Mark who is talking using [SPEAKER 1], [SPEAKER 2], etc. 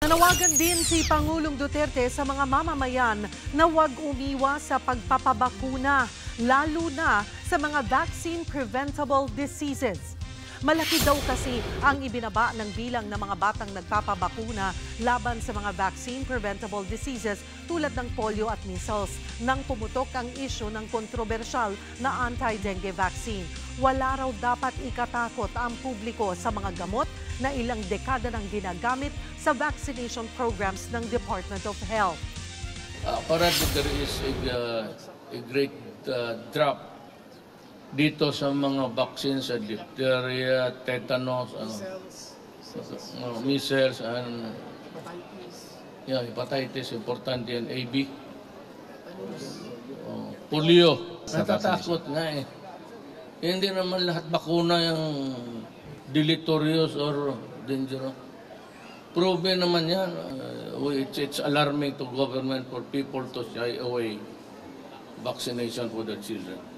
[SPEAKER 1] Nanawagan din si Pangulong Duterte sa mga mamamayan na huwag umiwas sa pagpapabakuna, lalo na sa mga vaccine-preventable diseases. Malaki daw kasi ang ibinaba ng bilang ng mga batang nagpapabakuna laban sa mga vaccine-preventable diseases tulad ng polio at measles nang pumutok ang isyu ng kontrobersyal na anti-dengue vaccine. Wala raw dapat ikatakot ang publiko sa mga gamot na ilang dekada nang ginagamit sa vaccination programs ng Department of Health.
[SPEAKER 2] Apparently there is a great drop dito sa mga vaccines sa diphtheria, tetanus, measles, and hepatitis, importante yan, AB, polio. Natatakot nga eh. Hindi naman lahat bakuna yung deleterious or dangerous. Proven naman yan. It's alarming to government for people to shy away vaccination for their children.